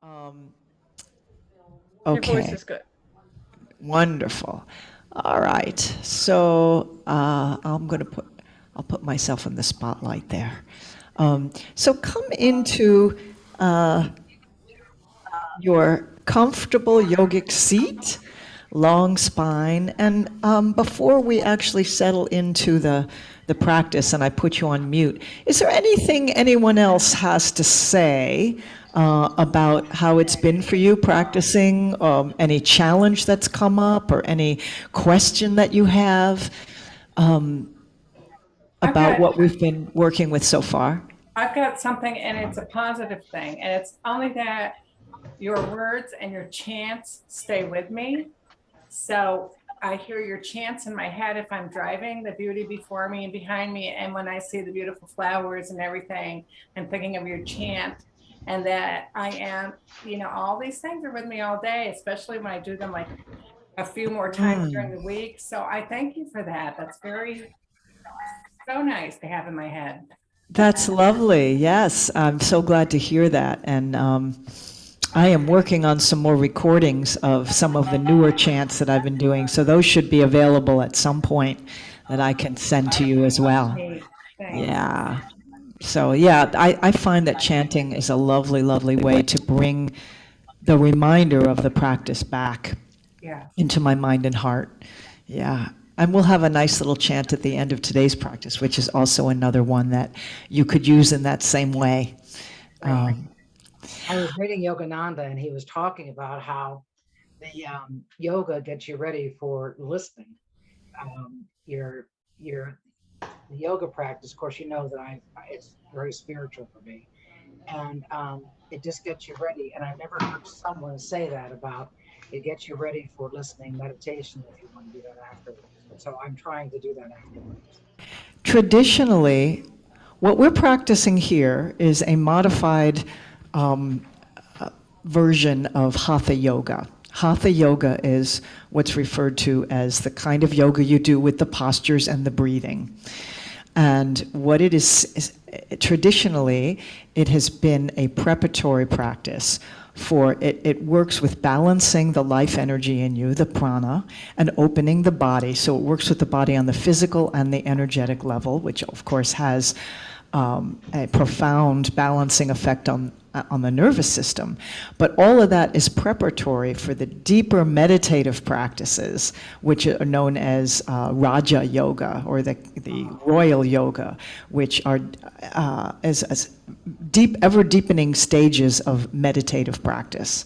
Um, Your voice okay, is good. wonderful. All right, so I'll put myself in the spotlight there. So come into uh, your comfortable yogic seat, long spine, and before we actually settle into the practice and I put you on mute, is there anything anyone else has to say about how it's been for you practicing, any challenge that's come up, or any question that you have I've about got what we've been working with so far? I've got something, and it's a positive thing, and it's only that your words and your chants stay with me. So I hear your chants in my head if I'm driving, the beauty before me and behind me, and when I see the beautiful flowers and everything, I'm thinking of your chant, and that I am, all these things are with me all day, especially when I do them like a few more times during the week. So I thank you for that. That's very so nice to have in my head. That's lovely. Yes, I'm so glad to hear that. And I am working on some more recordings of some of the newer chants that I've been doing. So those should be available at some point that I can send to you as well. Hey, thanks. Yeah. So, yeah, I find that chanting is a lovely, lovely way to bring the reminder of the practice back Yes. into my mind and heart. Yeah. And we'll have a nice little chant at the end of today's practice, which is also another one that you could use in that same way. Right. I was reading Yogananda, and he was talking about how the yoga gets you ready for listening. Your the yoga practice, of course, you know that it's very spiritual for me, and it just gets you ready. And I've never heard someone say that about it gets you ready for listening meditation if you want to do that afterwards. So I'm trying to do that afterwards. Traditionally, what we're practicing here is a modified um, version of Hatha yoga. Hatha yoga is what's referred to as the kind of yoga you do with the postures and the breathing. And what it is traditionally, it has been a preparatory practice for it. It works with balancing the life energy in you, the prana, and opening the body. So it works with the body on the physical and the energetic level, which of course has a profound balancing effect on the nervous system. But all of that is preparatory for the deeper meditative practices, which are known as Raja Yoga, or the royal yoga, which are as deep, ever deepening stages of meditative practice.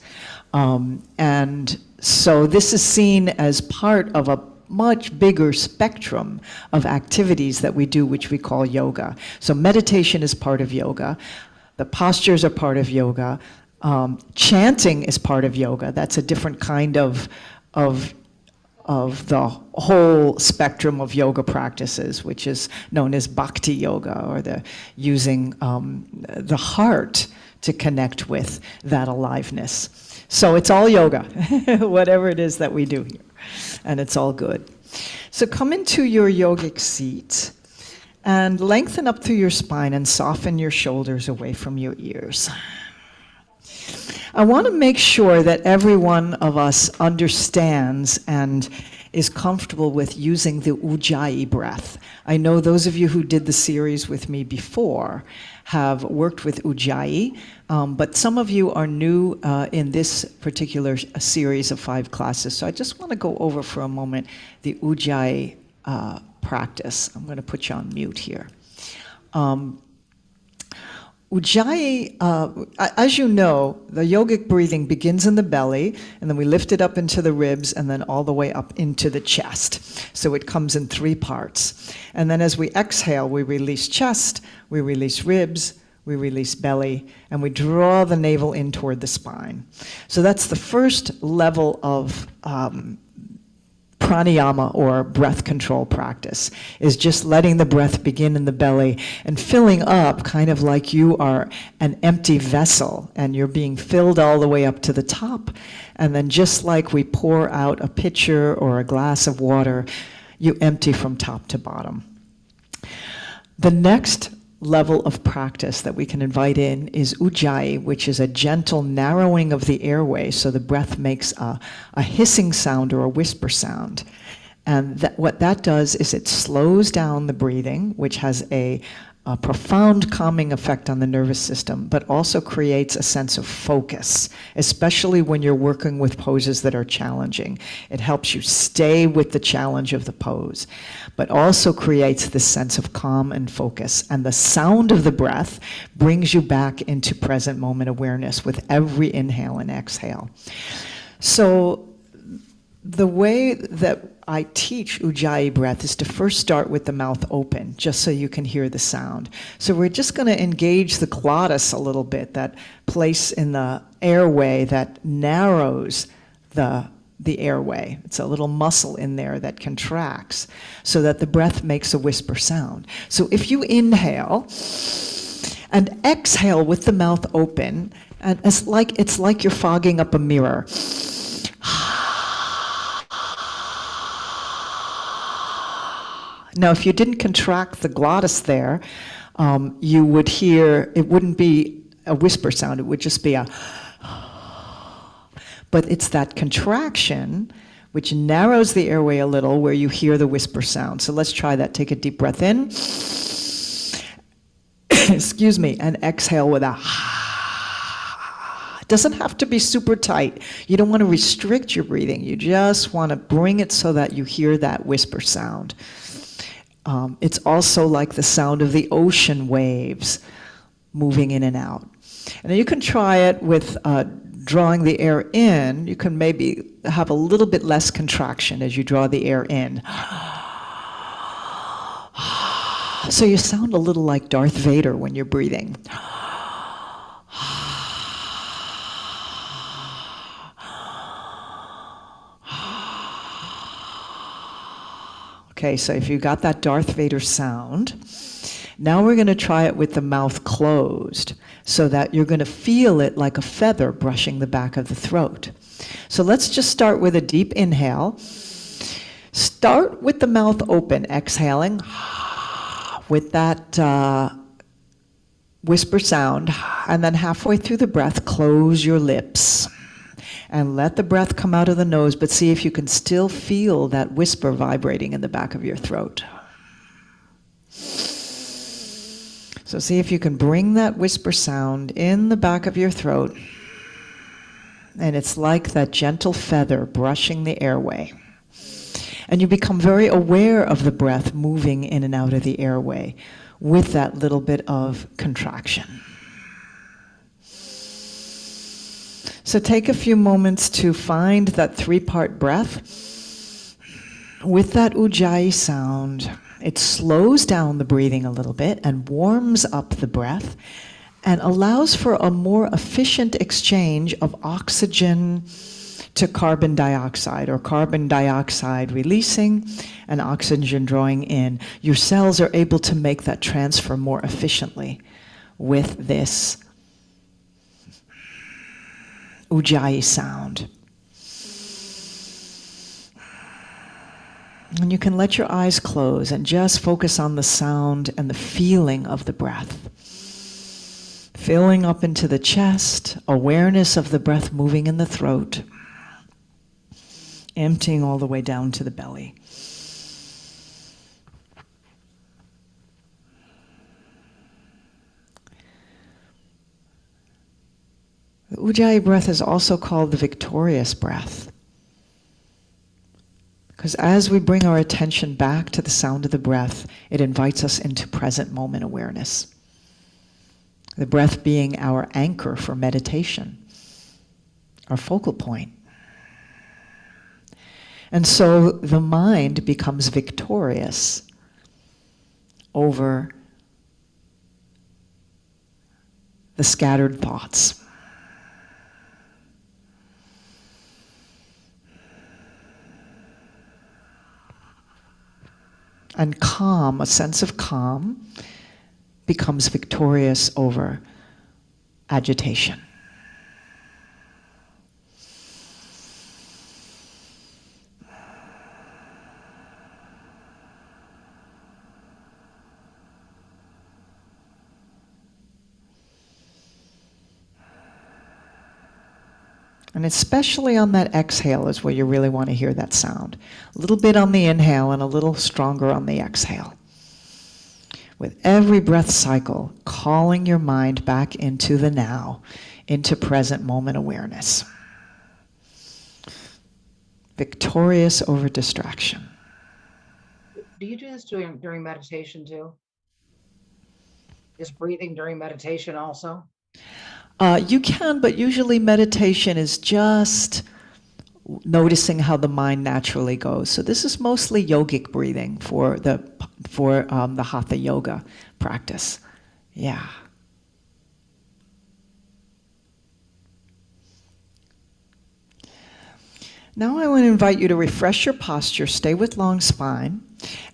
And so this is seen as part of a much bigger spectrum of activities that we do, which we call yoga. So meditation is part of yoga. The postures are part of yoga. Chanting is part of yoga. That's a different kind of the whole spectrum of yoga practices, which is known as bhakti yoga, or the using the heart to connect with that aliveness. So it's all yoga, whatever it is that we do here, and it's all good. So come into your yogic seat and lengthen up through your spine and soften your shoulders away from your ears. I want to make sure that every one of us understands and is comfortable with using the Ujjayi breath. I know those of you who did the series with me before have worked with Ujjayi, but some of you are new in this particular series of 5 classes. So I just want to go over for a moment the Ujjayi practice. I'm going to put you on mute here. Ujjayi, as you know, the yogic breathing begins in the belly, and then we lift it up into the ribs, and then all the way up into the chest. So it comes in 3 parts. And then as we exhale, we release chest, we release ribs, we release belly, and we draw the navel in toward the spine. So that's the first level of pranayama, or breath control practice, is just letting the breath begin in the belly and filling up, kind of like you are an empty vessel and you're being filled all the way up to the top. And then just like we pour out a pitcher or a glass of water, you empty from top to bottom. The next level of practice that we can invite in is ujjayi, which is a gentle narrowing of the airway, so the breath makes a hissing sound or a whisper sound. And what that does is it slows down the breathing, which has a profound calming effect on the nervous system, but also creates a sense of focus, especially when you're working with poses that are challenging. It helps you stay with the challenge of the pose, but also creates this sense of calm and focus. And the sound of the breath brings you back into present moment awareness with every inhale and exhale. So the way that I teach Ujjayi breath is to first start with the mouth open, just so you can hear the sound. So we're just going to engage the glottis a little bit, that place in the airway that narrows the airway. It's a little muscle in there that contracts so that the breath makes a whisper sound. So if you inhale and exhale with the mouth open, and it's like you're fogging up a mirror. Now, if you didn't contract the glottis there, you would hear, it wouldn't be a whisper sound, it would just be a, but it's that contraction which narrows the airway a little where you hear the whisper sound. So let's try that. Take a deep breath in, excuse me, and exhale with a, it doesn't have to be super tight. You don't want to restrict your breathing. You just want to bring it so that you hear that whisper sound. It's also like the sound of the ocean waves moving in and out. And you can try it with drawing the air in. You can maybe have a little bit less contraction as you draw the air in. So you sound a little like Darth Vader when you're breathing. Okay, so if you got that Darth Vader sound, now we're going to try it with the mouth closed so that you're going to feel it like a feather brushing the back of the throat. So let's just start with a deep inhale. Start with the mouth open, exhaling with that whisper sound, and then halfway through the breath, close your lips. And let the breath come out of the nose, but see if you can still feel that whisper vibrating in the back of your throat. So see if you can bring that whisper sound in the back of your throat. And it's like that gentle feather brushing the airway. And you become very aware of the breath moving in and out of the airway with that little bit of contraction. So take a few moments to find that three-part breath with that Ujjayi sound. It slows down the breathing a little bit and warms up the breath and allows for a more efficient exchange of oxygen to carbon dioxide, or carbon dioxide releasing and oxygen drawing in. Your cells are able to make that transfer more efficiently with this Ujjayi sound. And you can let your eyes close and just focus on the sound and the feeling of the breath. Filling up into the chest, awareness of the breath moving in the throat, emptying all the way down to the belly. The Ujjayi breath is also called the victorious breath, because as we bring our attention back to the sound of the breath, it invites us into present moment awareness. The breath being our anchor for meditation, our focal point. And so the mind becomes victorious over the scattered thoughts. And calm, a sense of calm, becomes victorious over agitation. And especially on that exhale is where you really want to hear that sound. A little bit on the inhale and a little stronger on the exhale. With every breath cycle, calling your mind back into the now, into present moment awareness. Victorious over distraction. Do you do this during meditation too? Just breathing during meditation also? You can, but usually meditation is just noticing how the mind naturally goes. So this is mostly yogic breathing for the Hatha Yoga practice. Yeah. Now I want to invite you to refresh your posture, stay with long spine,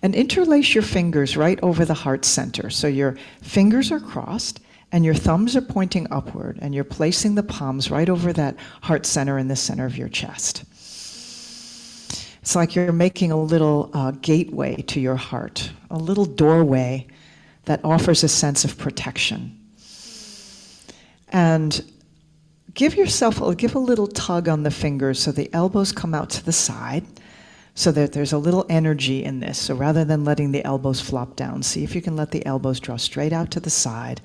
and interlace your fingers right over the heart center. So your fingers are crossed and your thumbs are pointing upward, and you're placing the palms right over that heart center in the center of your chest. It's like you're making a little gateway to your heart, a little doorway that offers a sense of protection. And give a little tug on the fingers so the elbows come out to the side, so that there's a little energy in this. So rather than letting the elbows flop down, see if you can let the elbows draw straight out to the side,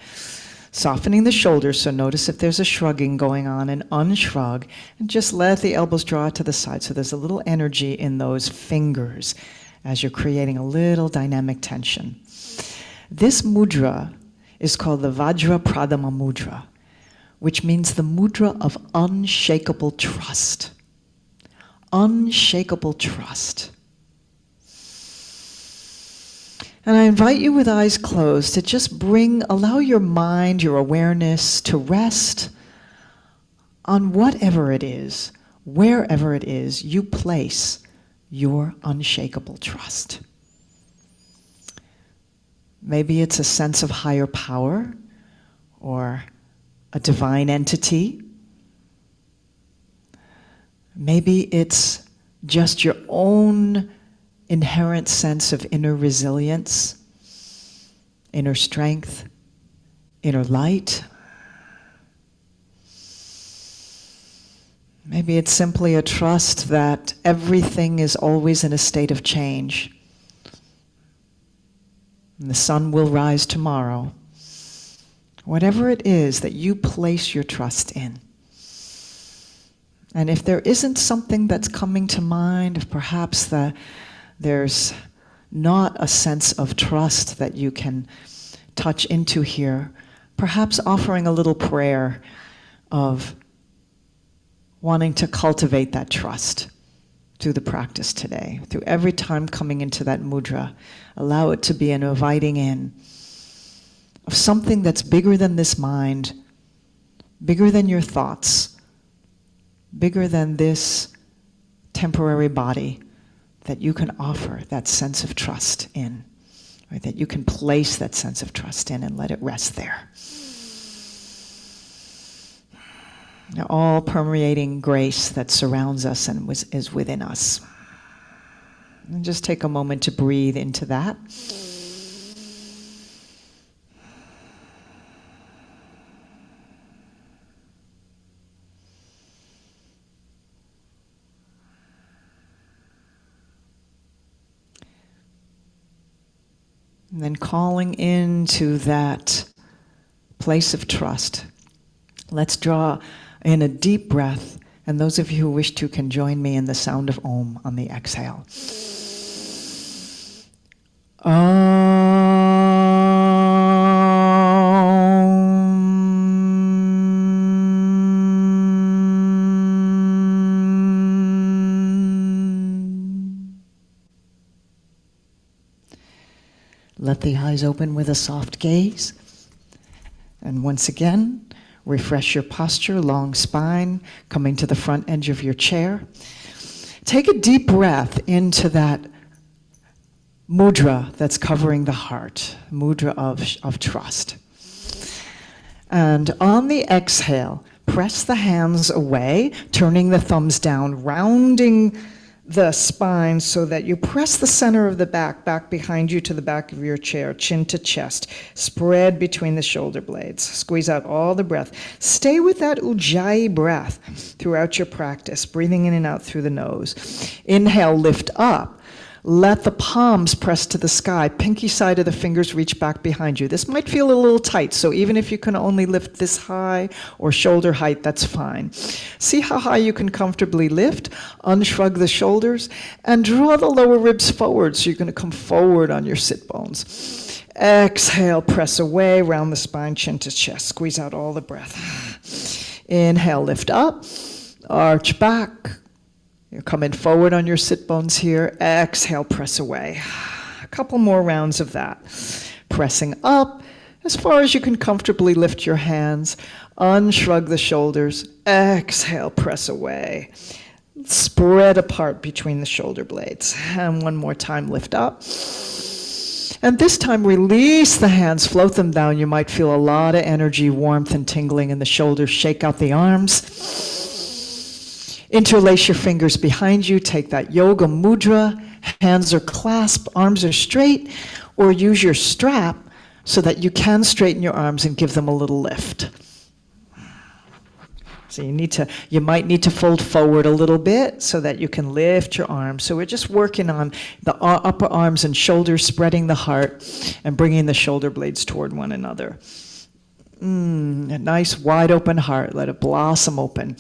softening the shoulders. So notice if there's a shrugging going on, and unshrug, and just let the elbows draw out to the side. So there's a little energy in those fingers as you're creating a little dynamic tension. This mudra is called the Vajra Pradama Mudra, which means the mudra of unshakable trust. Unshakable trust. And I invite you with eyes closed to just allow your mind, your awareness to rest on whatever it is, wherever it is you place your unshakable trust. Maybe it's a sense of higher power or a divine entity. Maybe it's just your own inherent sense of inner resilience, inner strength, inner light. Maybe it's simply a trust that everything is always in a state of change. And the sun will rise tomorrow. Whatever it is that you place your trust in. And if there isn't something that's coming to mind, if perhaps there's not a sense of trust that you can touch into here, perhaps offering a little prayer of wanting to cultivate that trust through the practice today. Through every time coming into that mudra, allow it to be an inviting in of something that's bigger than this mind, bigger than your thoughts, bigger than this temporary body, that you can offer that sense of trust in, right? That you can place that sense of trust in and let it rest there. Now, all permeating grace that surrounds us and is within us. And just take a moment to breathe into that. And then calling into that place of trust. Let's draw in a deep breath, and those of you who wish to can join me in the sound of Om on the exhale. Let the eyes open with a soft gaze. And once again, refresh your posture, long spine, coming to the front edge of your chair. Take a deep breath into that mudra that's covering the heart, mudra of trust. And on the exhale, press the hands away, turning the thumbs down, rounding the spine so that you press the center of the back behind you to the back of your chair, chin to chest, spread between the shoulder blades. Squeeze out all the breath. Stay with that Ujjayi breath throughout your practice, breathing in and out through the nose. Inhale, lift up. Let the palms press to the sky. Pinky side of the fingers reach back behind you. This might feel a little tight, so even if you can only lift this high or shoulder height, that's fine. See how high you can comfortably lift. Unshrug the shoulders and draw the lower ribs forward, so you're going to come forward on your sit bones. Exhale, press away, round the spine, chin to chest. Squeeze out all the breath. Inhale, lift up, arch back. You're coming forward on your sit bones here. Exhale, press away. A couple more rounds of that. Pressing up as far as you can comfortably lift your hands. Unshrug the shoulders. Exhale, press away. Spread apart between the shoulder blades. And one more time, lift up. And this time, release the hands, float them down. You might feel a lot of energy, warmth, and tingling in the shoulders. Shake out the arms. Interlace your fingers behind you. Take that yoga mudra. Hands are clasped, arms are straight, or use your strap so that you can straighten your arms and give them a little lift. So you might need to fold forward a little bit so that you can lift your arms. So we're just working on the upper arms and shoulders, spreading the heart and bringing the shoulder blades toward one another. A nice wide open heart. Let it blossom open.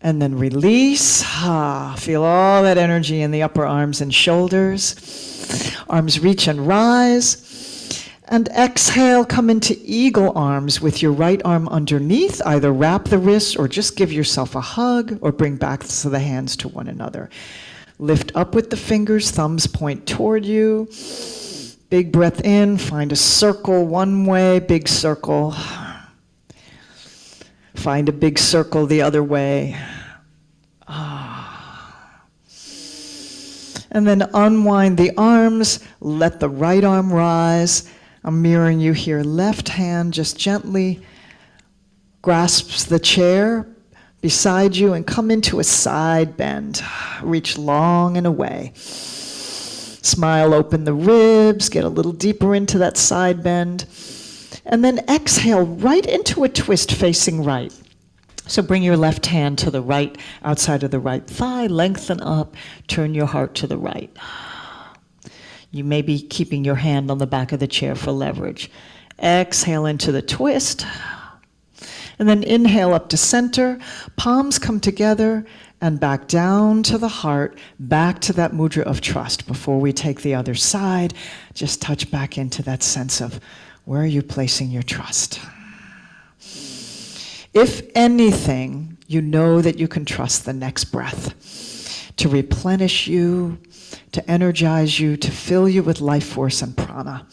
And then release. Feel all that energy in the upper arms and shoulders. Arms reach and rise. And exhale, come into eagle arms with your right arm underneath. Either wrap the wrists or just give yourself a hug or bring back the hands to one another. Lift up with the fingers, thumbs point toward you. Big breath in, find a circle one way, big circle. Find a big circle the other way. And then unwind the arms, let the right arm rise. I'm mirroring you here. Left hand just gently grasps the chair beside you and come into a side bend. Reach long and away. Smile, open the ribs, get a little deeper into that side bend. And then exhale right into a twist facing right. So bring your left hand to the right, outside of the right thigh, lengthen up, turn your heart to the right. You may be keeping your hand on the back of the chair for leverage. Exhale into the twist. And then inhale up to center. Palms come together and back down to the heart, back to that mudra of trust. Before we take the other side, just touch back into that sense of where are you placing your trust. If anything, you know that you can trust the next breath to replenish you, to energize you, to fill you with life force and prana.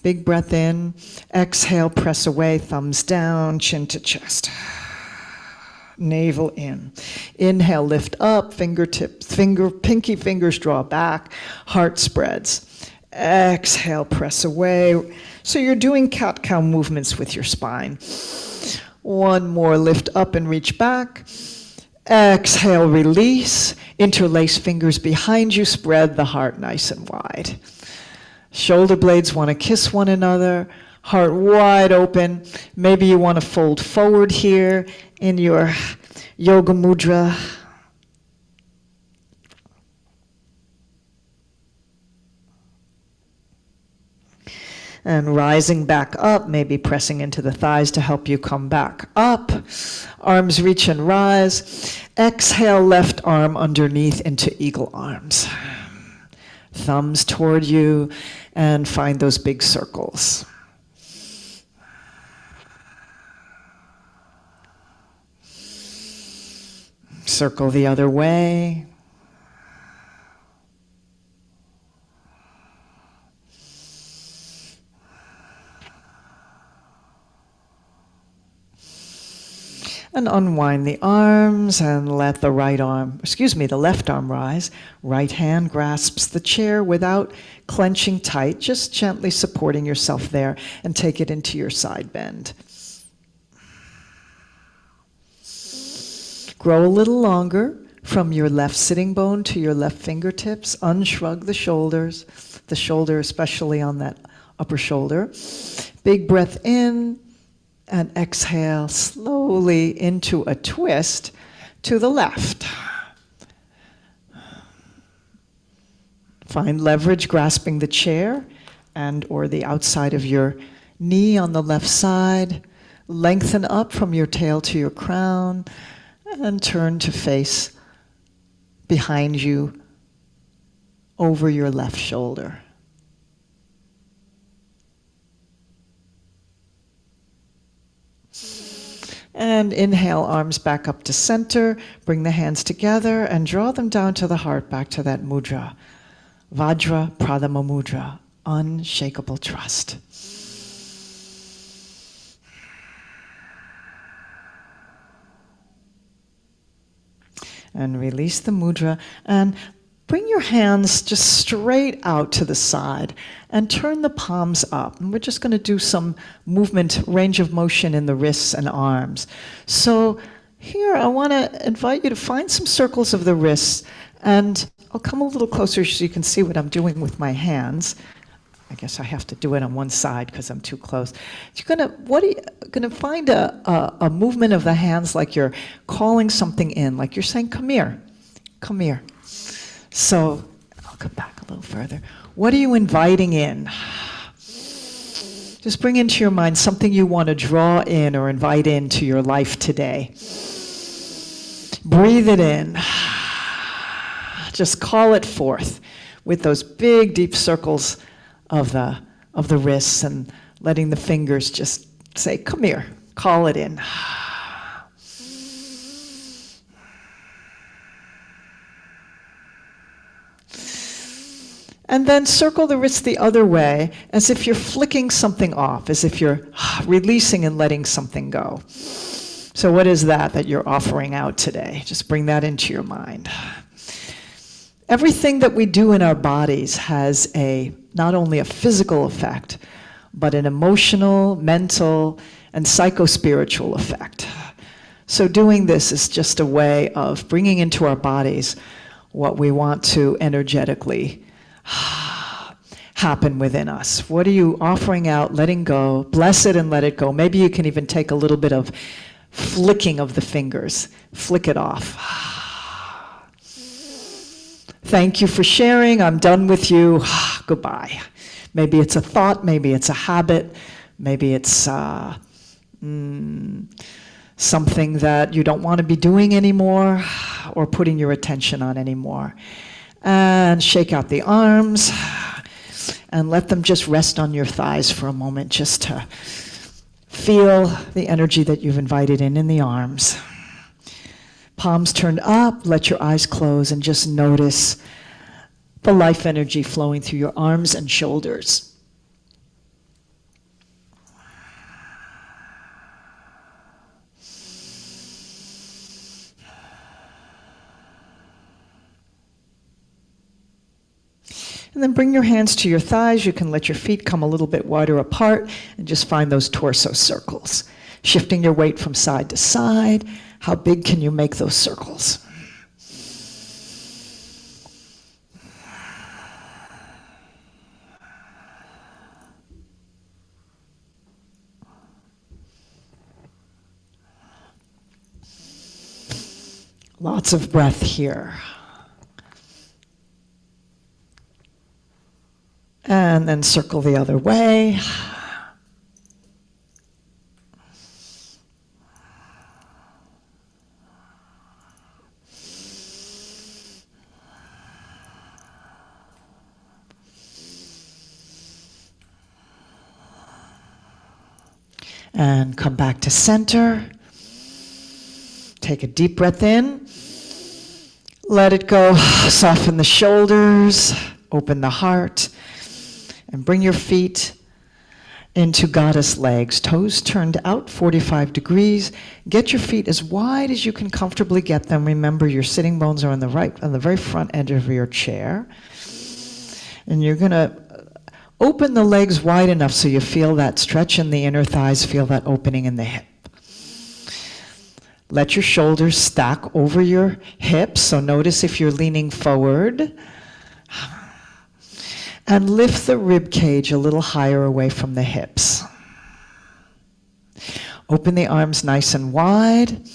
Big breath in, exhale, press away, thumbs down, chin to chest. Navel in. Inhale, lift up, fingertips, pinky fingers draw back, heart spreads. Exhale, press away. So you're doing cat-cow movements with your spine. One more, lift up and reach back. Exhale, release. Interlace fingers behind you, spread the heart nice and wide. Shoulder blades want to kiss one another, heart wide open. Maybe you want to fold forward here in your yoga mudra. And rising back up, maybe pressing into the thighs to help you come back up. Arms reach and rise. Exhale, left arm underneath into eagle arms. Thumbs toward you and find those big circles. Circle the other way. And unwind the arms and let the the left arm rise. Right hand grasps the chair without clenching tight, just gently supporting yourself there, and take it into your side bend. Grow a little longer from your left sitting bone to your left fingertips. Unshrug the shoulder especially on that upper shoulder. Big breath in and exhale slowly into a twist to the left. Find leverage grasping the chair and or the outside of your knee on the left side. Lengthen up from your tail to your crown and turn to face behind you over your left shoulder. And inhale, arms back up to center. Bring the hands together and draw them down to the heart, back to that mudra. Vajra Pradama Mudra, unshakable trust. And release the mudra and bring your hands just straight out to the side and turn the palms up. And we're just going to do some movement, range of motion in the wrists and arms. So here I want to invite you to find some circles of the wrists, and I'll come a little closer so you can see what I'm doing with my hands. I guess I have to do it on one side because I'm too close. You're gonna find a movement of the hands like you're calling something in, like you're saying, come here, come here. So I'll come back a little further. What are you inviting in? Just bring into your mind something you want to draw in or invite into your life today. Breathe it in. Just call it forth with those big, deep circles of the wrists and letting the fingers just say, come here, call it in. And then circle the wrists the other way as if you're flicking something off, as if you're releasing and letting something go. So what is that you're offering out today? Just bring that into your mind. Everything that we do in our bodies has not only a physical effect, but an emotional, mental, and psycho-spiritual effect. So doing this is just a way of bringing into our bodies what we want to energetically happen within us. What are you offering out, letting go? Bless it and let it go. Maybe you can even take a little bit of flicking of the fingers. Flick it off. Thank you for sharing. I'm done with you. Goodbye. Maybe it's a thought. Maybe it's a habit. Maybe it's something that you don't want to be doing anymore or putting your attention on anymore. And shake out the arms and let them just rest on your thighs for a moment, just to feel the energy that you've invited in the arms. Palms turned up, let your eyes close and just notice the life energy flowing through your arms and shoulders. And then bring your hands to your thighs. You can let your feet come a little bit wider apart and just find those torso circles. Shifting your weight from side to side. How big can you make those circles? Lots of breath here. And then circle the other way. And come back to center. Take a deep breath in. Let it go. Soften the shoulders. Open the heart. And bring your feet into goddess legs. Toes turned out 45 degrees. Get your feet as wide as you can comfortably get them. Remember, your sitting bones are on the very front edge of your chair. And you're going to open the legs wide enough so you feel that stretch in the inner thighs, feel that opening in the hip. Let your shoulders stack over your hips. So notice if you're leaning forward. And lift the rib cage a little higher away from the hips. Open the arms nice and wide.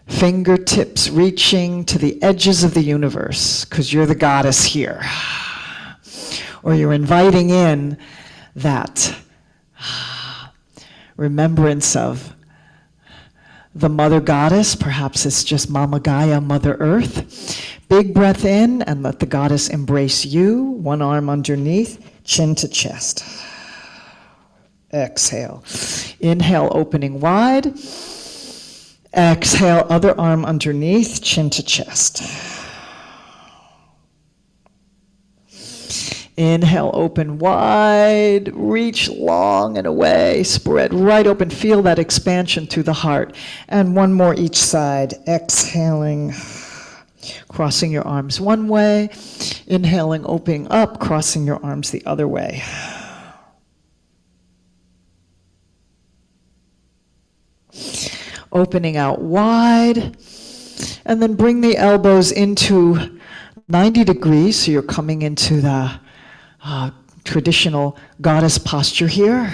Fingertips reaching to the edges of the universe, because you're the goddess here. Or you're inviting in that remembrance of the mother goddess. Perhaps it's just Mama Gaia, Mother Earth. Big breath in and let the goddess embrace you. One arm underneath, chin to chest. Exhale. Inhale, opening wide. Exhale, other arm underneath, chin to chest. Inhale, open wide, reach long and away, spread right open, feel that expansion through the heart. And one more each side, exhaling, crossing your arms one way, inhaling, opening up, crossing your arms the other way. Opening out wide, and then bring the elbows into 90 degrees, so you're coming into the traditional goddess posture here.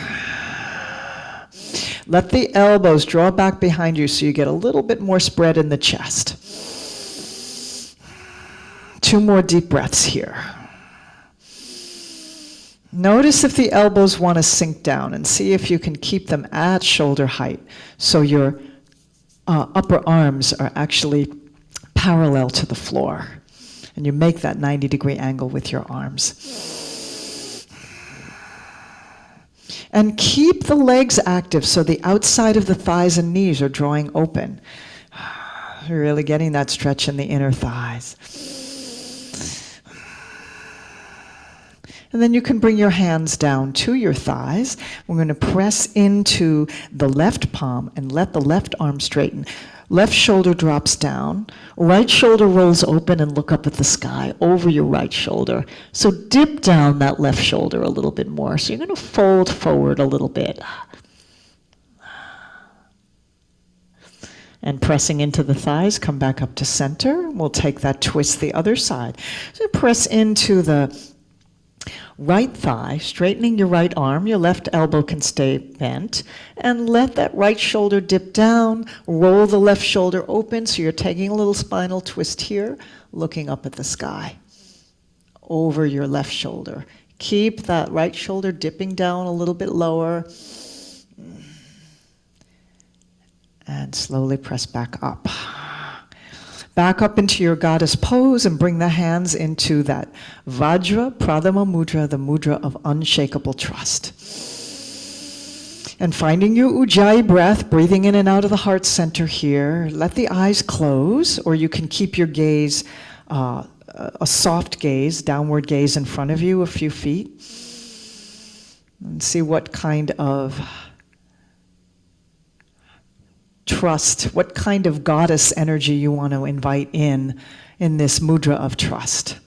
Let the elbows draw back behind you so you get a little bit more spread in the chest. 2 more deep breaths here. Notice if the elbows want to sink down and see if you can keep them at shoulder height so your upper arms are actually parallel to the floor. And you make that 90-degree angle with your arms. And keep the legs active so the outside of the thighs and knees are drawing open. You're really getting that stretch in the inner thighs. And then you can bring your hands down to your thighs. We're going to press into the left palm and let the left arm straighten. Left shoulder drops down. Right shoulder rolls open and look up at the sky over your right shoulder. So dip down that left shoulder a little bit more. So you're going to fold forward a little bit. And pressing into the thighs, come back up to center. We'll take that twist the other side. So press into the right thigh, straightening your right arm. Your left elbow can stay bent. And let that right shoulder dip down. Roll the left shoulder open so you're taking a little spinal twist here, looking up at the sky over your left shoulder. Keep that right shoulder dipping down a little bit lower. And slowly press back up. Back up into your goddess pose and bring the hands into that Vajra Pradama Mudra, the mudra of unshakable trust. And finding your Ujjayi breath, breathing in and out of the heart center here. Let the eyes close, or you can keep your gaze, a soft gaze, downward gaze in front of you a few feet. And see what kind of trust, what kind of goddess energy you want to invite in this mudra of trust.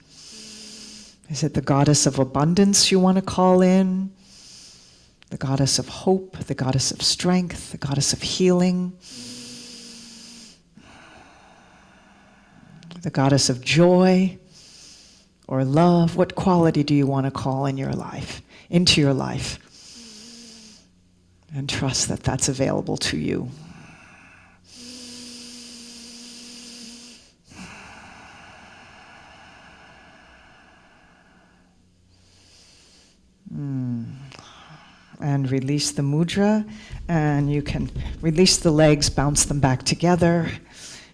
Is it the goddess of abundance you want to call in? The goddess of hope, the goddess of strength, the goddess of healing, the goddess of joy or love? What quality do you want to call in your life, into your life? And trust that that's available to you. And release the mudra, and you can release the legs, bounce them back together.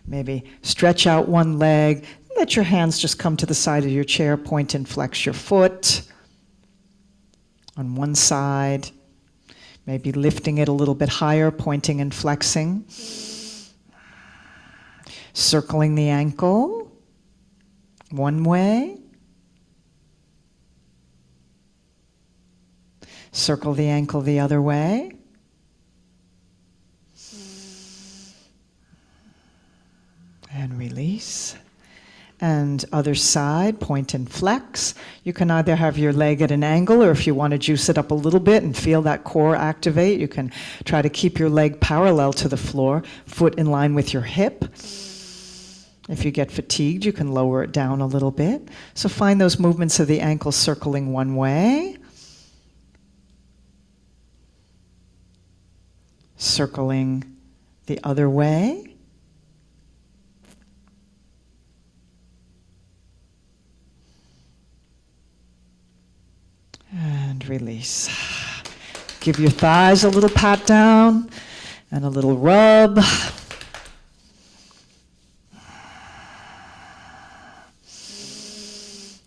Maybe stretch out one leg. Let your hands just come to the side of your chair, point and flex your foot on one side. Maybe lifting it a little bit higher, pointing and flexing. Circling the ankle one way. Circle the ankle the other way. And release. And other side, point and flex. You can either have your leg at an angle, or if you want to juice it up a little bit and feel that core activate, you can try to keep your leg parallel to the floor, foot in line with your hip. If you get fatigued, you can lower it down a little bit. So find those movements of the ankle circling one way, circling the other way. And release. Give your thighs a little pat down and a little rub.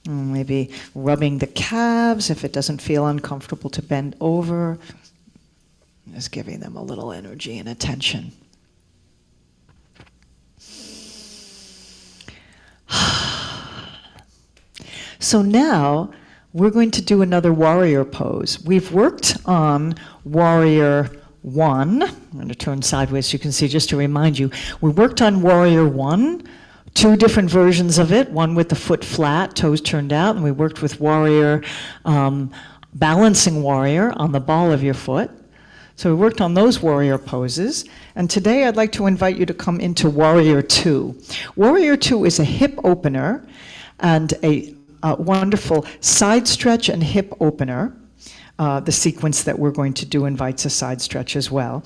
Maybe rubbing the calves if it doesn't feel uncomfortable to bend over. Just giving them a little energy and attention. So now, we're going to do another warrior pose. We've worked on warrior 1. I'm going to turn sideways so you can see, just to remind you. We worked on warrior 1, 2 different versions of it, one with the foot flat, toes turned out, and we worked with warrior, balancing warrior on the ball of your foot. So we worked on those warrior poses. And today I'd like to invite you to come into warrior 2. Warrior 2 is a hip opener and a wonderful side stretch and hip opener. The sequence that we're going to do invites a side stretch as well.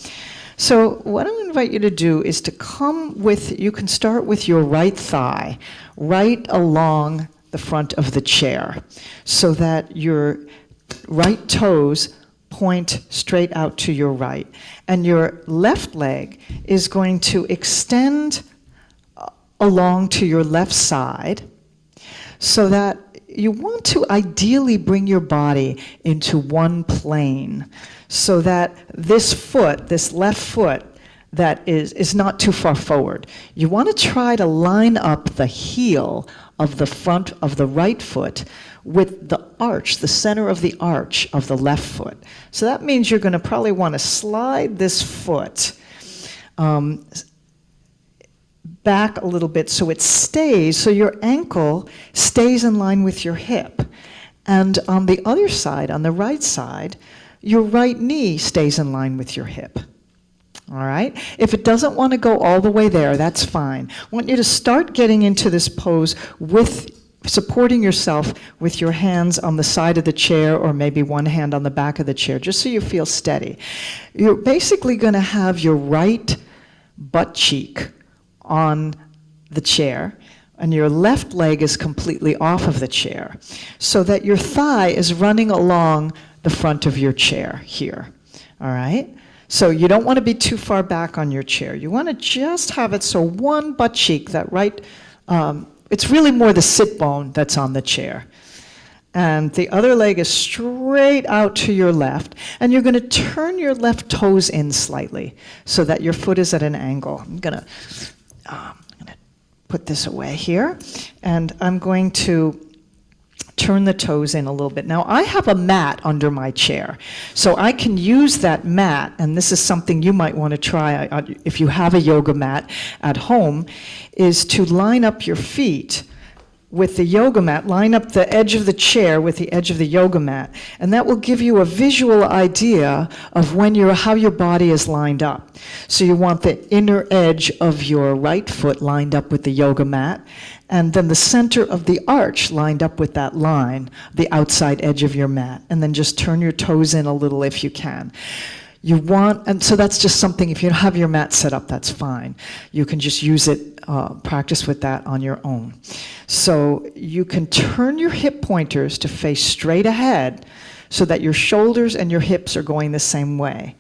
So what I'm going to invite you to do is to come with, you can start with your right thigh, right along the front of the chair, so that your right toes point straight out to your right. And your left leg is going to extend along to your left side, so that you want to ideally bring your body into one plane, so that this foot, this left foot, that is not too far forward. You want to try to line up the heel of the front of the right foot with the arch, the center of the arch of the left foot. So that means you're going to probably want to slide this foot back a little bit so it stays, so your ankle stays in line with your hip. And on the other side, on the right side, your right knee stays in line with your hip. All right? If it doesn't want to go all the way there, that's fine. I want you to start getting into this pose with supporting yourself with your hands on the side of the chair, or maybe one hand on the back of the chair, just so you feel steady. You're basically going to have your right butt cheek on the chair, and your left leg is completely off of the chair, so that your thigh is running along the front of your chair here. All right? So you don't want to be too far back on your chair. You want to just have it so one butt cheek, that right, it's really more the sit bone that's on the chair. And the other leg is straight out to your left. And you're going to turn your left toes in slightly so that your foot is at an angle. I'm going to put this away here. And I'm going to turn the toes in a little bit. Now, I have a mat under my chair, so I can use that mat, and this is something you might want to try if you have a yoga mat at home, is to line up your feet with the yoga mat, line up the edge of the chair with the edge of the yoga mat, and that will give you a visual idea of how your body is lined up. So you want the inner edge of your right foot lined up with the yoga mat, and then the center of the arch lined up with that line, the outside edge of your mat, and then just turn your toes in a little if you can. And so that's just something, if you don't have your mat set up, that's fine. You can just use it, practice with that on your own. So you can turn your hip pointers to face straight ahead so that your shoulders and your hips are going the same way.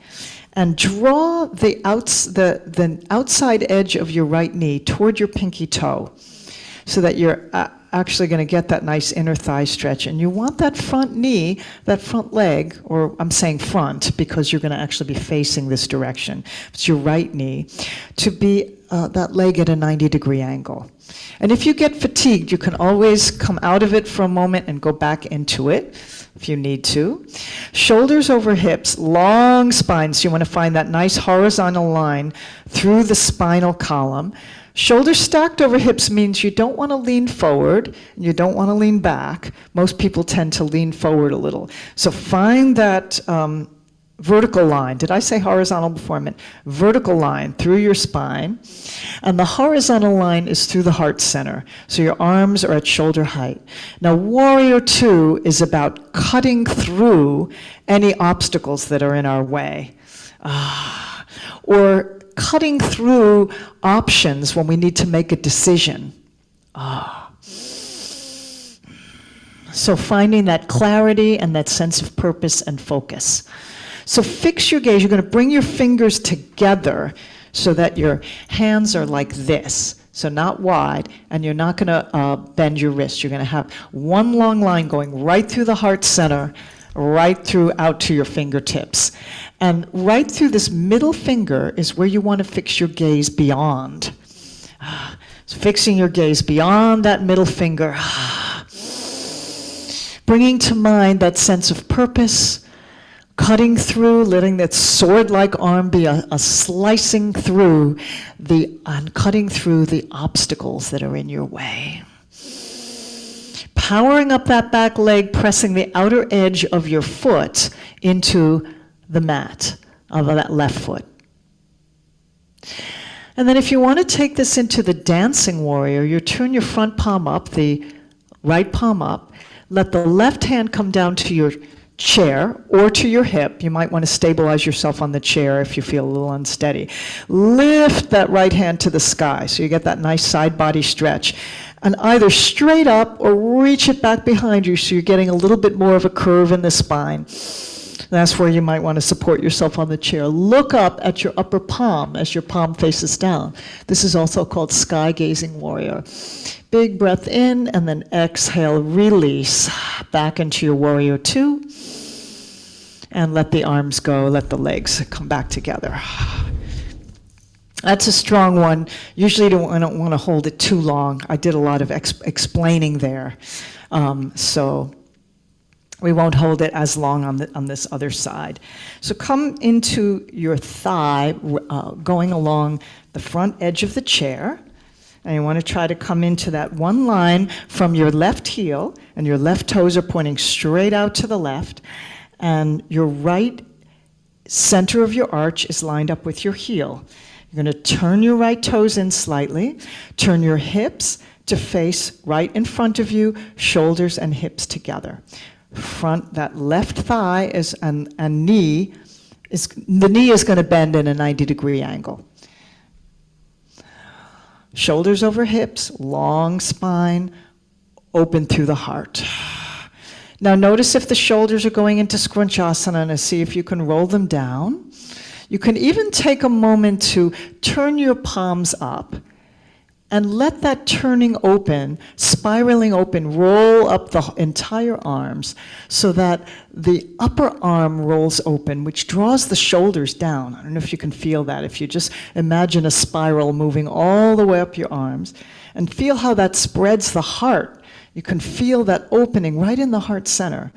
And draw the outside edge of your right knee toward your pinky toe, so that you're actually going to get that nice inner thigh stretch. And you want that front knee, that front leg, or I'm saying front because you're going to actually be facing this direction. It's your right knee, to be that leg at a 90-degree angle. And if you get fatigued, you can always come out of it for a moment and go back into it if you need to. Shoulders over hips, long spine. So you want to find that nice horizontal line through the spinal column. Shoulders stacked over hips means you don't want to lean forward and you don't want to lean back. Most people tend to lean forward a little. So find that vertical line. Did I say horizontal before? I meant vertical line through your spine. And the horizontal line is through the heart center. So your arms are at shoulder height. Now, Warrior Two is about cutting through any obstacles that are in our way. Or cutting through options when we need to make a decision. So finding that clarity and that sense of purpose and focus. So fix your gaze. You're going to bring your fingers together so that your hands are like this. So not wide, and you're not going to bend your wrist. You're going to have one long line going right through the heart center, right through out to your fingertips. And right through this middle finger is where you want to fix your gaze beyond. So fixing your gaze beyond that middle finger. Bringing to mind that sense of purpose, cutting through, letting that sword-like arm be a slicing through and cutting through the obstacles that are in your way. Powering up that back leg, pressing the outer edge of your foot into the mat of that left foot. And then if you want to take this into the dancing warrior, you turn your front palm up, the right palm up, let the left hand come down to your chair or to your hip. You might want to stabilize yourself on the chair if you feel a little unsteady. Lift that right hand to the sky so you get that nice side body stretch. And either straight up or reach it back behind you so you're getting a little bit more of a curve in the spine. That's where you might want to support yourself on the chair. Look up at your upper palm as your palm faces down. This is also called sky gazing warrior. Big breath in and then exhale, release back into your Warrior Two. And let the arms go, let the legs come back together. That's a strong one. Usually I don't want to hold it too long. I did a lot of explaining there. So we won't hold it as long on this other side. So come into your thigh, going along the front edge of the chair. And you want to try to come into that one line from your left heel, and your left toes are pointing straight out to the left, and your right center of your arch is lined up with your heel. You're going to turn your right toes in slightly, turn your hips to face right in front of you, shoulders and hips together. Front, that left thigh is and knee is, the knee is going to bend in a 90-degree angle. Shoulders over hips, long spine, open through the heart. Now notice if the shoulders are going into Scrunchasana and see if you can roll them down. You can even take a moment to turn your palms up and let that turning open, spiraling open, roll up the entire arms so that the upper arm rolls open, which draws the shoulders down. I don't know if you can feel that. If you just imagine a spiral moving all the way up your arms and feel how that spreads the heart. You can feel that opening right in the heart center.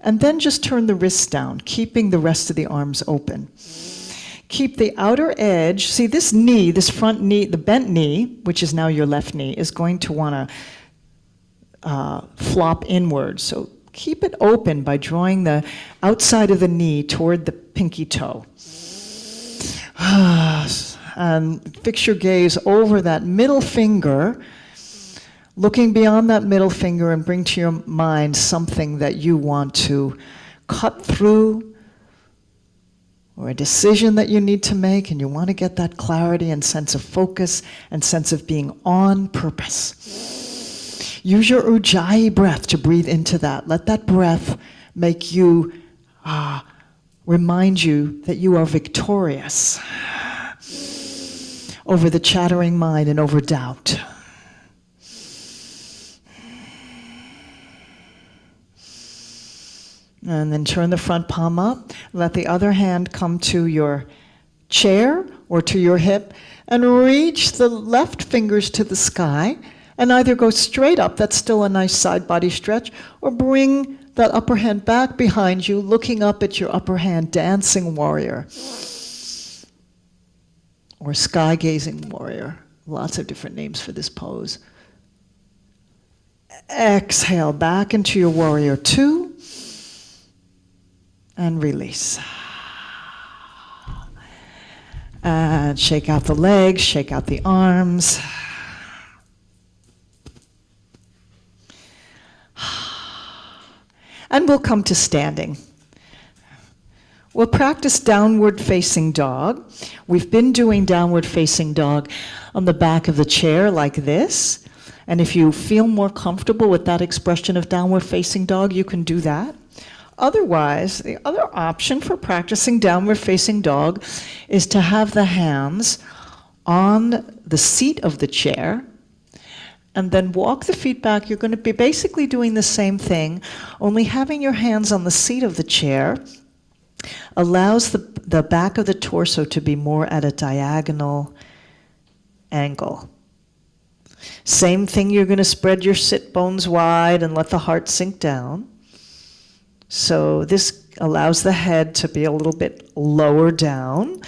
And then just turn the wrists down, keeping the rest of the arms open. Keep the outer edge. See, this knee, this front knee, the bent knee, which is now your left knee, is going to want to flop inward. So keep it open by drawing the outside of the knee toward the pinky toe. And fix your gaze over that middle finger, looking beyond that middle finger, and bring to your mind something that you want to cut through, or a decision that you need to make, and you want to get that clarity and sense of focus and sense of being on purpose. Use your Ujjayi breath to breathe into that. Let that breath make you, remind you that you are victorious over the chattering mind and over doubt. And then turn the front palm up. Let the other hand come to your chair or to your hip and reach the left fingers to the sky and either go straight up, that's still a nice side body stretch, or bring that upper hand back behind you, looking up at your upper hand, dancing warrior or sky gazing warrior, Lots of different names for this pose. Exhale back into your warrior two and release. And shake out the legs, shake out the arms. And we'll come to standing. We'll practice downward facing dog. We've been doing downward facing dog on the back of the chair like this. And if you feel more comfortable with that expression of downward facing dog, you can do that. Otherwise, the other option for practicing downward facing dog is to have the hands on the seat of the chair and then walk the feet back. You're going to be basically doing the same thing, only having your hands on the seat of the chair allows the back of the torso to be more at a diagonal angle. Same thing, you're going to spread your sit bones wide and let the heart sink down. So this allows the head to be a little bit lower down.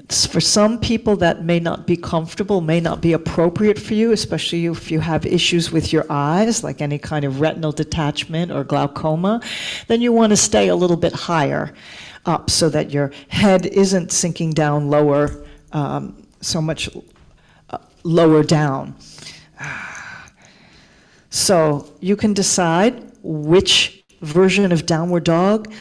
For some people that may not be comfortable, may not be appropriate for you, especially if you have issues with your eyes, like any kind of retinal detachment or glaucoma, then you want to stay a little bit higher up so that your head isn't sinking down lower, so much lower down. So you can decide which version of downward dog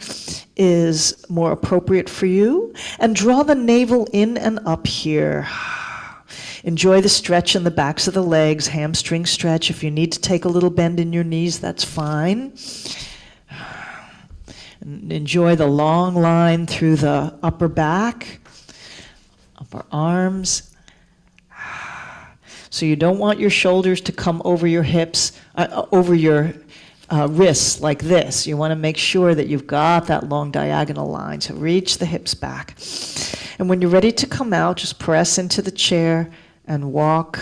is more appropriate for you, and draw the navel in and up here. Enjoy the stretch in the backs of the legs, hamstring stretch. If you need to take a little bend in your knees, that's fine. And enjoy the long line through the upper back, upper arms. So you don't want your shoulders to come over your hips, over your wrists like this. You want to make sure that you've got that long diagonal line. So reach the hips back. And when you're ready to come out, just press into the chair and walk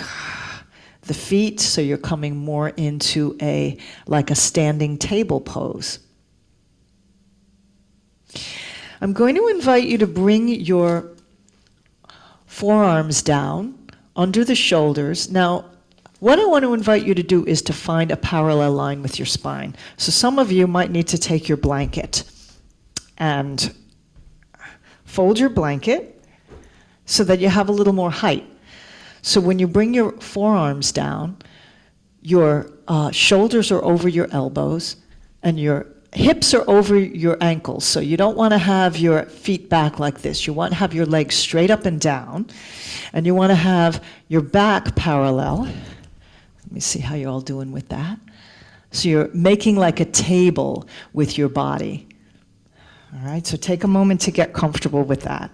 the feet so you're coming more into like a standing table pose. I'm going to invite you to bring your forearms down under the shoulders. Now, what I want to invite you to do is to find a parallel line with your spine. So some of you might need to take your blanket and fold your blanket so that you have a little more height. So when you bring your forearms down, your shoulders are over your elbows and your hips are over your ankles. So you don't want to have your feet back like this. You want to have your legs straight up and down, and you want to have your back parallel. Let me see how you're all doing with that. So you're making like a table with your body. All right, so take a moment to get comfortable with that.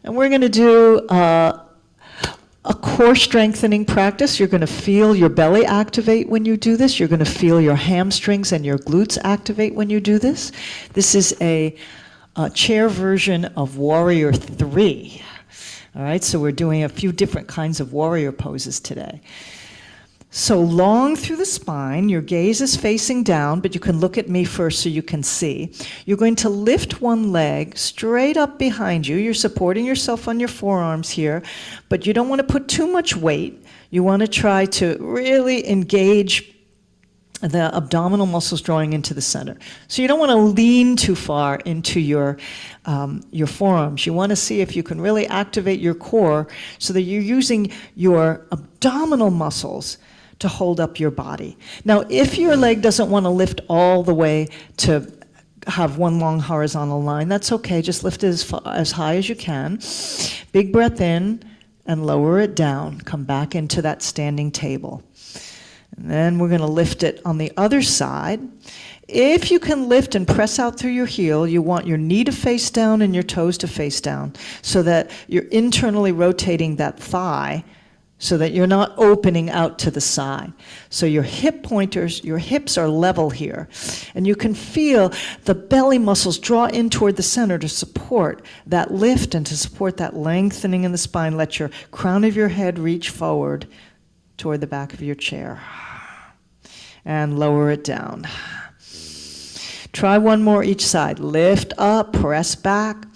And we're going to do a core strengthening practice. You're going to feel your belly activate when you do this. You're going to feel your hamstrings and your glutes activate when you do this. This is a chair version of Warrior 3. All right, so we're doing a few different kinds of warrior poses today. So long through the spine, your gaze is facing down, but you can look at me first so you can see. You're going to lift one leg straight up behind you. You're supporting yourself on your forearms here, but you don't want to put too much weight. You want to try to really engage the abdominal muscles drawing into the center. So you don't want to lean too far into your forearms. You want to see if you can really activate your core so that you're using your abdominal muscles to hold up your body. Now, if your leg doesn't want to lift all the way to have one long horizontal line, that's okay. Just lift it as high as you can. Big breath in and lower it down. Come back into that standing table. And then we're going to lift it on the other side. If you can lift and press out through your heel, you want your knee to face down and your toes to face down so that you're internally rotating that thigh so that you're not opening out to the side. So your hip pointers, your hips are level here. And you can feel the belly muscles draw in toward the center to support that lift and to support that lengthening in the spine. Let your crown of your head reach forward toward the back of your chair. And lower it down. Try one more each side. Lift up, press back.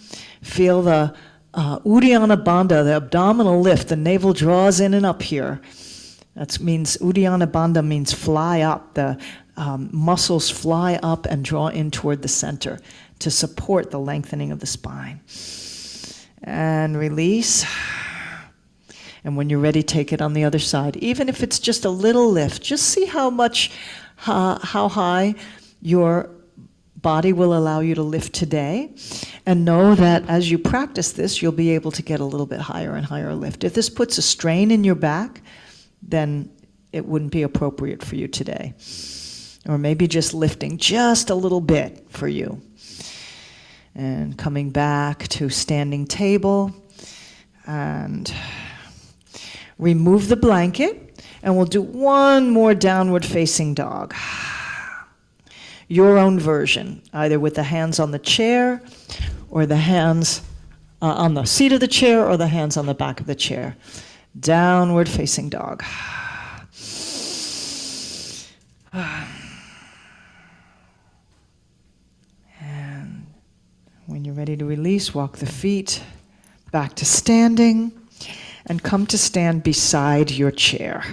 Feel the Uddiyana Bandha, the abdominal lift, the navel draws in and up here. That means Uddiyana Bandha means fly up. The muscles fly up and draw in toward the center to support the lengthening of the spine. And release. And when you're ready, take it on the other side. Even if it's just a little lift, just see how high your body will allow you to lift today. And know that as you practice this, you'll be able to get a little bit higher and higher lift. If this puts a strain in your back, then it wouldn't be appropriate for you today. Or maybe just lifting just a little bit for you. And coming back to standing table. And remove the blanket. And we'll do one more downward facing dog. Your own version, either with the hands on the chair or the hands on the seat of the chair or the hands on the back of the chair. Downward facing dog. And when you're ready to release, walk the feet back to standing and come to stand beside your chair.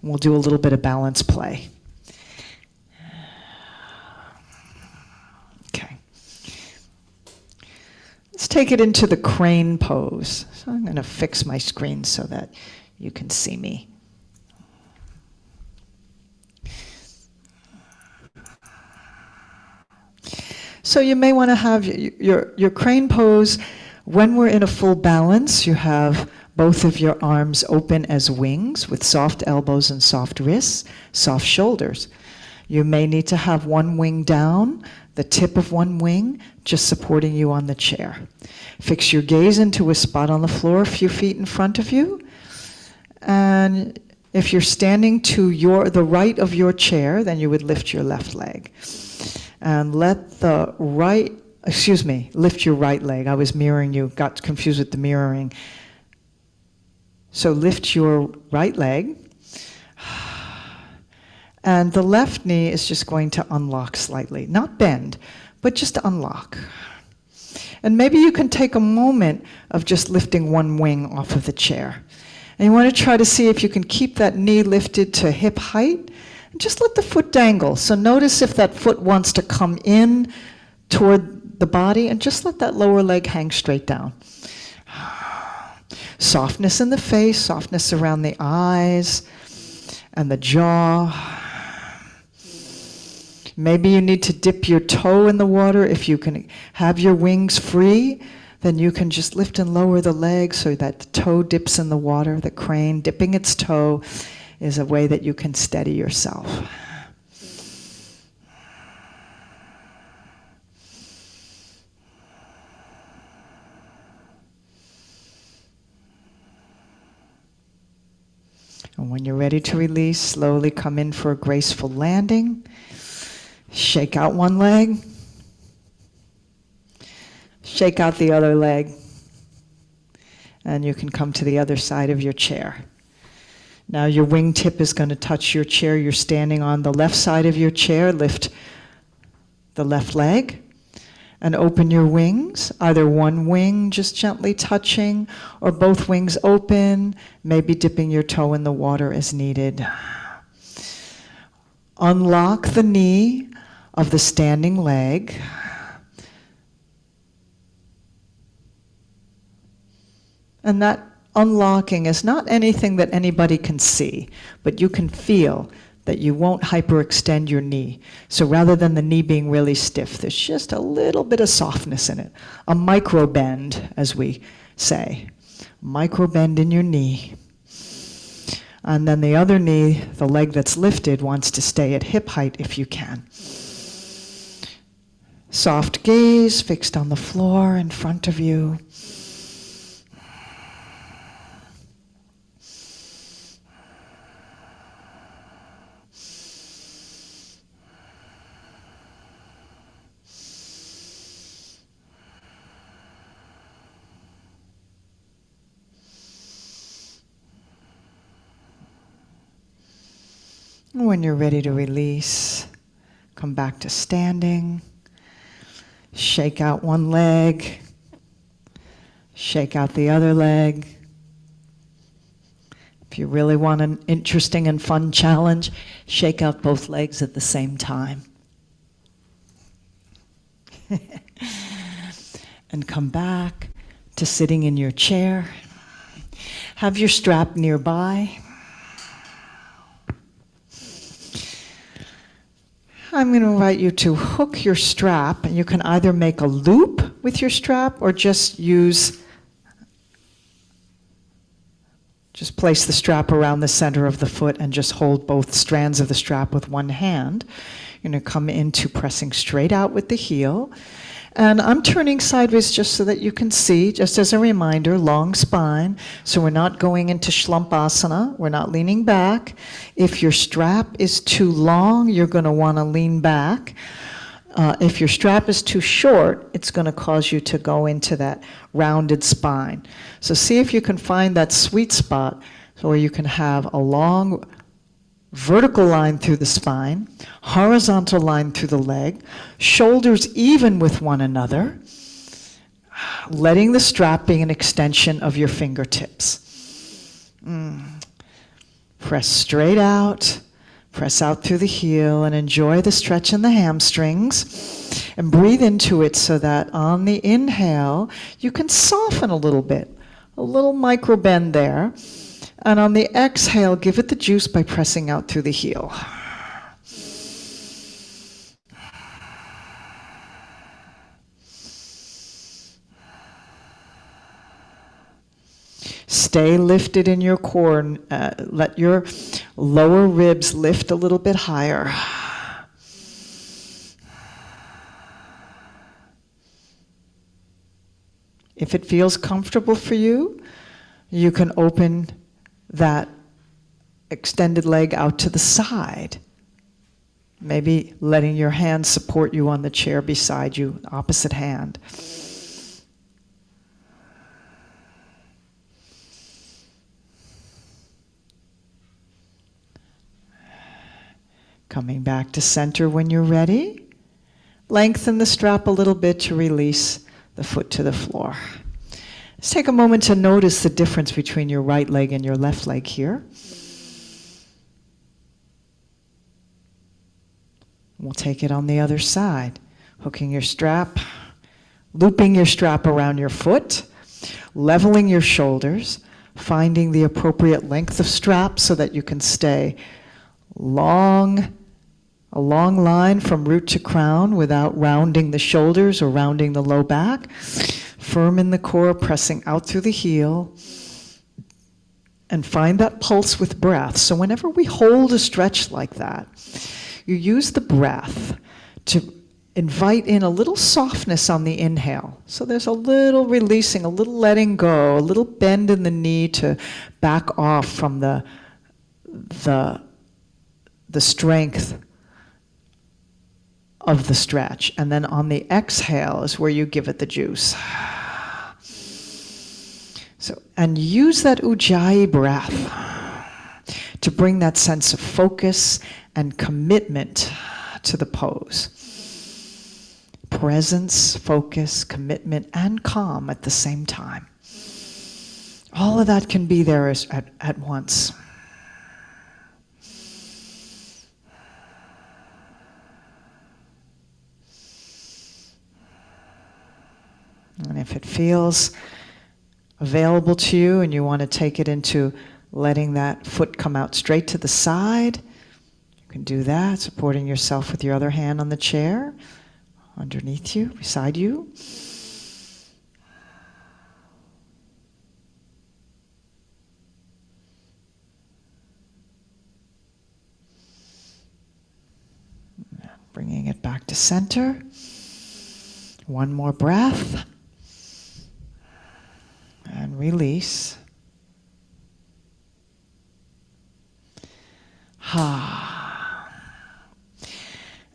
We'll do a little bit of balance play. Okay. Let's take it into the crane pose. So I'm going to fix my screen so that you can see me. So you may want to have your crane pose. When we're in a full balance, you have both of your arms open as wings with soft elbows and soft wrists, soft shoulders. You may need to have one wing down, the tip of one wing just supporting you on the chair. Fix your gaze into a spot on the floor a few feet in front of you. And if you're standing to the right of your chair, then you would lift your left leg. And lift your right leg. I was mirroring you, got confused with the mirroring. So lift your right leg. And the left knee is just going to unlock slightly. Not bend, but just unlock. And maybe you can take a moment of just lifting one wing off of the chair. And you want to try to see if you can keep that knee lifted to hip height. And just let the foot dangle. So notice if that foot wants to come in toward the body, and just let that lower leg hang straight down. Softness in the face, softness around the eyes and the jaw. Maybe you need to dip your toe in the water. If you can have your wings free, then you can just lift and lower the leg so that the toe dips in the water. The crane dipping its toe is a way that you can steady yourself. And when you're ready to release, slowly come in for a graceful landing. Shake out one leg. Shake out the other leg. And you can come to the other side of your chair. Now your wingtip is going to touch your chair. You're standing on the left side of your chair. Lift the left leg and open your wings. Either one wing just gently touching or both wings open, maybe dipping your toe in the water as needed. Unlock the knee of the standing leg. And that unlocking is not anything that anybody can see, but you can feel that you won't hyperextend your knee. So rather than the knee being really stiff, there's just a little bit of softness in it. A micro bend, as we say. Micro bend in your knee. And then the other knee, the leg that's lifted, wants to stay at hip height if you can. Soft gaze fixed on the floor in front of you. When you're ready to release, come back to standing. Shake out one leg. Shake out the other leg. If you really want an interesting and fun challenge, shake out both legs at the same time. And come back to sitting in your chair. Have your strap nearby. I'm going to invite you to hook your strap, and you can either make a loop with your strap or just place the strap around the center of the foot and just hold both strands of the strap with one hand. You're going to come into pressing straight out with the heel. And I'm turning sideways just so that you can see, just as a reminder, long spine. So we're not going into Shlumpasana. We're not leaning back. If your strap is too long, you're going to want to lean back. If your strap is too short, it's going to cause you to go into that rounded spine. So see if you can find that sweet spot where you can have a long vertical line through the spine, horizontal line through the leg, shoulders even with one another, letting the strap be an extension of your fingertips. Press straight out. Press out through the heel and enjoy the stretch in the hamstrings. And breathe into it so that on the inhale, you can soften a little bit, a little micro bend there. And on the exhale, give it the juice by pressing out through the heel. Stay lifted in your core and let your lower ribs lift a little bit higher. If it feels comfortable for you, you can open that extended leg out to the side. Maybe letting your hand support you on the chair beside you, opposite hand. Coming back to center when you're ready. Lengthen the strap a little bit to release the foot to the floor. Let's take a moment to notice the difference between your right leg and your left leg here. We'll take it on the other side. Hooking your strap, looping your strap around your foot, leveling your shoulders, finding the appropriate length of strap so that you can stay a long line from root to crown without rounding the shoulders or rounding the low back. Firm in the core, pressing out through the heel. And find that pulse with breath. So whenever we hold a stretch like that, you use the breath to invite in a little softness on the inhale. So there's a little releasing, a little letting go, a little bend in the knee to back off from the strength of the stretch. And then on the exhale is where you give it the juice. So, and use that Ujjayi breath to bring that sense of focus and commitment to the pose. Presence, focus, commitment, and calm at the same time. All of that can be there at once. And if it feels available to you and you want to take it into letting that foot come out straight to the side, you can do that, supporting yourself with your other hand on the chair, underneath you, beside you. Bringing it back to center. One more breath. And release.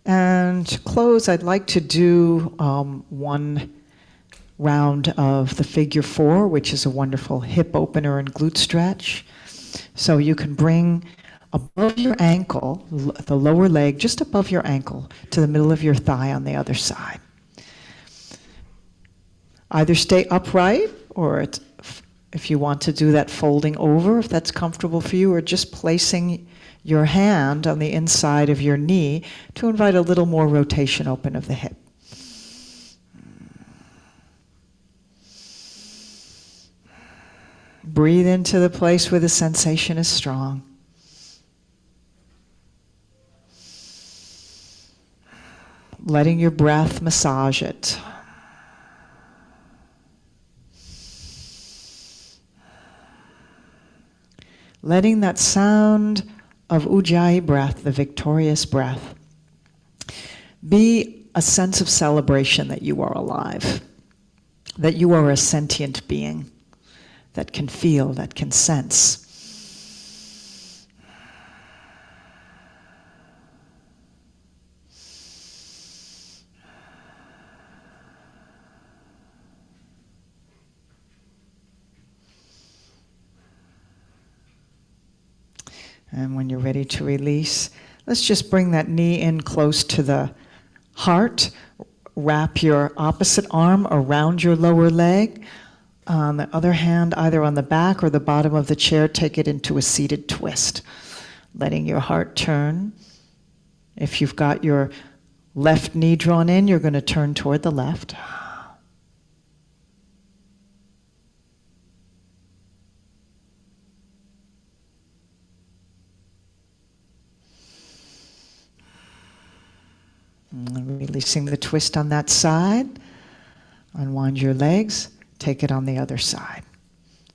And to close, I'd like to do one round of the figure four, which is a wonderful hip opener and glute stretch. So you can bring above your ankle, the lower leg just above your ankle, to the middle of your thigh on the other side. Either stay upright or if you want to do that folding over, if that's comfortable for you, or just placing your hand on the inside of your knee to invite a little more rotation open of the hip. Breathe into the place where the sensation is strong. Letting your breath massage it. Letting that sound of Ujjayi breath, the victorious breath, be a sense of celebration that you are alive, that you are a sentient being that can feel, that can sense. And when you're ready to release, let's just bring that knee in close to the heart. Wrap your opposite arm around your lower leg. On the other hand, either on the back or the bottom of the chair, take it into a seated twist, letting your heart turn. If you've got your left knee drawn in, you're going to turn toward the left. And releasing the twist on that side. Unwind your legs. Take it on the other side.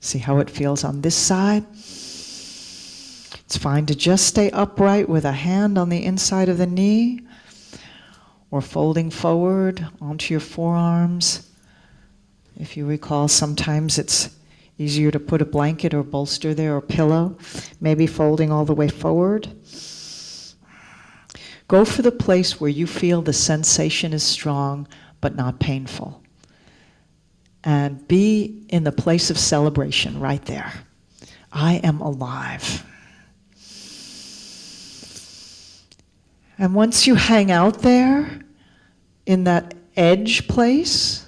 See how it feels on this side? It's fine to just stay upright with a hand on the inside of the knee, or folding forward onto your forearms. If you recall, sometimes it's easier to put a blanket or bolster there or pillow, maybe folding all the way forward. Go for the place where you feel the sensation is strong but not painful. And be in the place of celebration right there. I am alive. And once you hang out there in that edge place,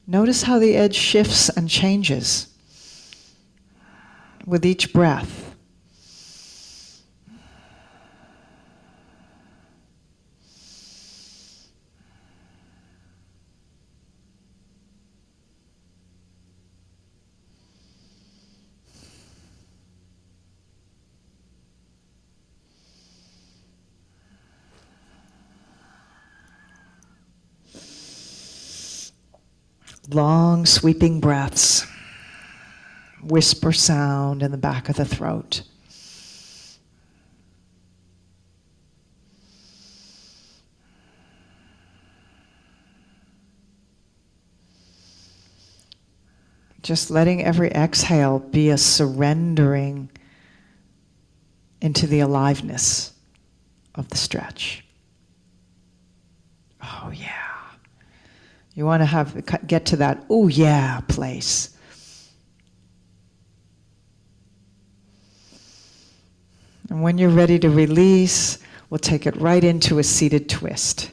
notice how the edge shifts and changes with each breath. Long, sweeping breaths, whisper sound in the back of the throat. Just letting every exhale be a surrendering into the aliveness of the stretch. Oh yeah. You want to get to that, oh yeah, place. And when you're ready to release, we'll take it right into a seated twist.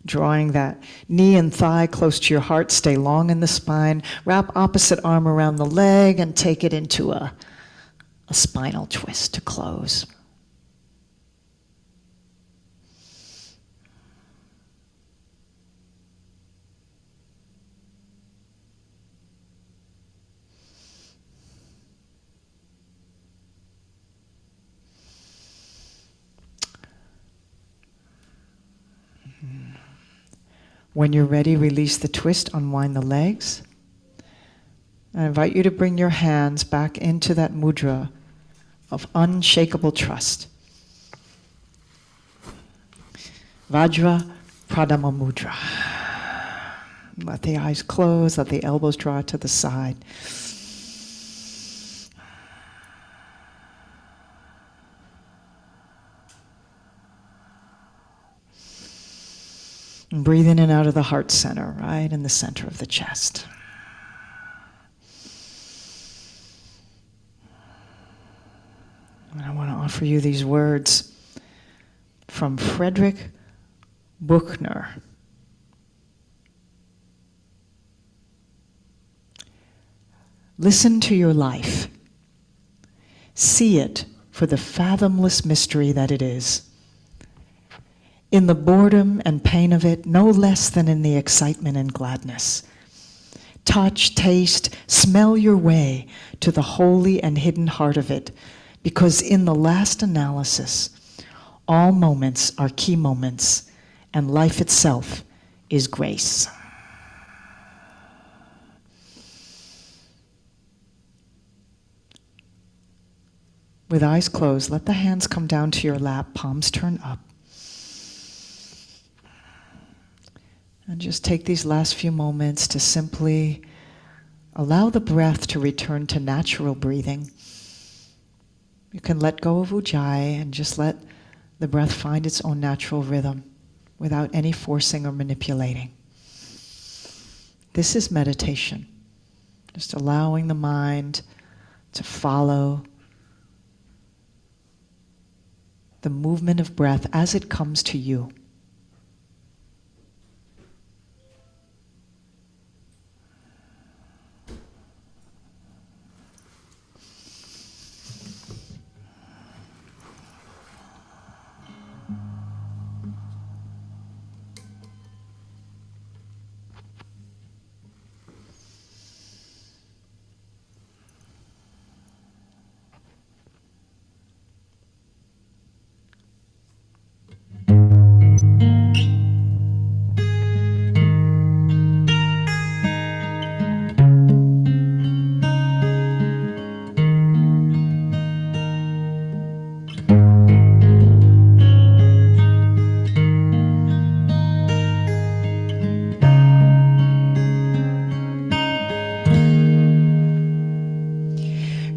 Drawing that knee and thigh close to your heart, stay long in the spine, wrap opposite arm around the leg and take it into a spinal twist to close. When you're ready, release the twist, unwind the legs. I invite you to bring your hands back into that mudra of unshakable trust. Vajra Pradama Mudra. Let the eyes close, let the elbows draw to the side. And breathe in and out of the heart center, right in the center of the chest. And I want to offer you these words from Frederick Buechner. Listen to your life. See it for the fathomless mystery that it is. In the boredom and pain of it, no less than in the excitement and gladness. Touch, taste, smell your way to the holy and hidden heart of it, because in the last analysis, all moments are key moments, and life itself is grace. With eyes closed, let the hands come down to your lap, palms turn up. And just take these last few moments to simply allow the breath to return to natural breathing. You can let go of ujjayi and just let the breath find its own natural rhythm without any forcing or manipulating. This is meditation, just allowing the mind to follow the movement of breath as it comes to you.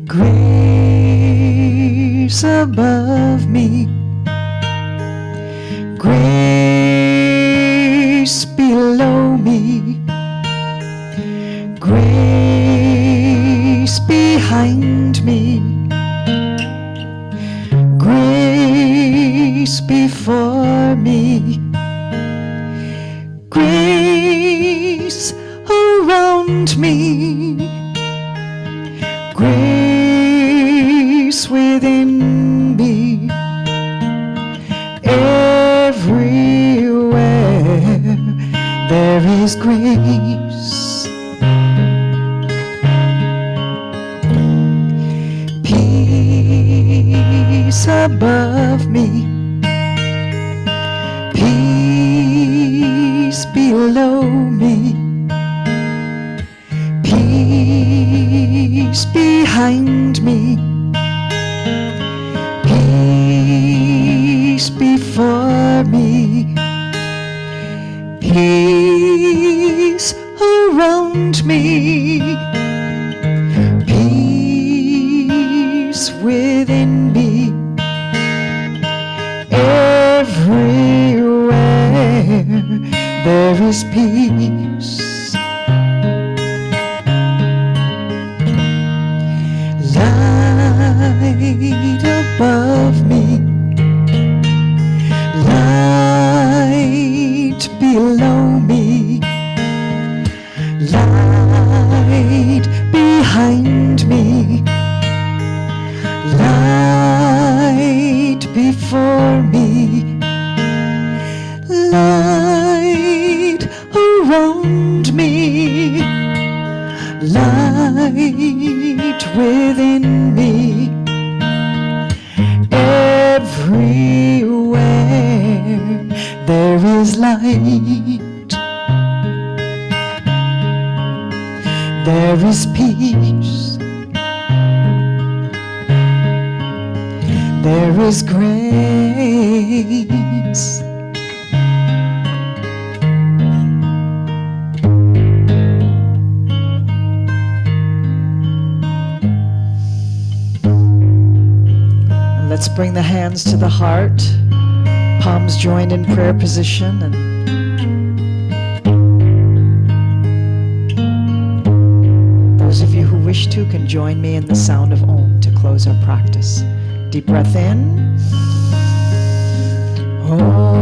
Grace above me, grace below me, grace behind me, grace before me, grace around me, grace within me, everywhere there is grace. Peace above me, peace below me, peace behind me, peace before me, peace around me, peace within me, everywhere there is peace. Light above me, light below me, light behind me, light before me, light around me, light within me, everywhere there is light, there is peace, there is grace. Let's bring the hands to the heart, palms joined in prayer position, and those of you who wish to can join me in the sound of Om to close our practice. Deep breath in. Om.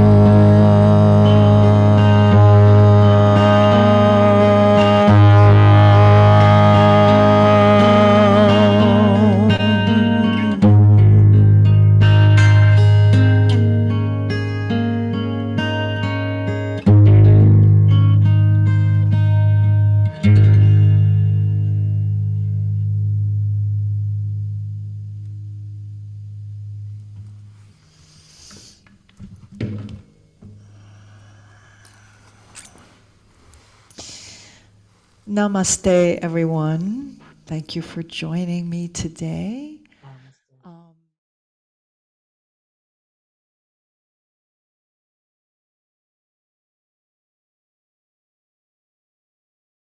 Namaste, everyone. Thank you for joining me today.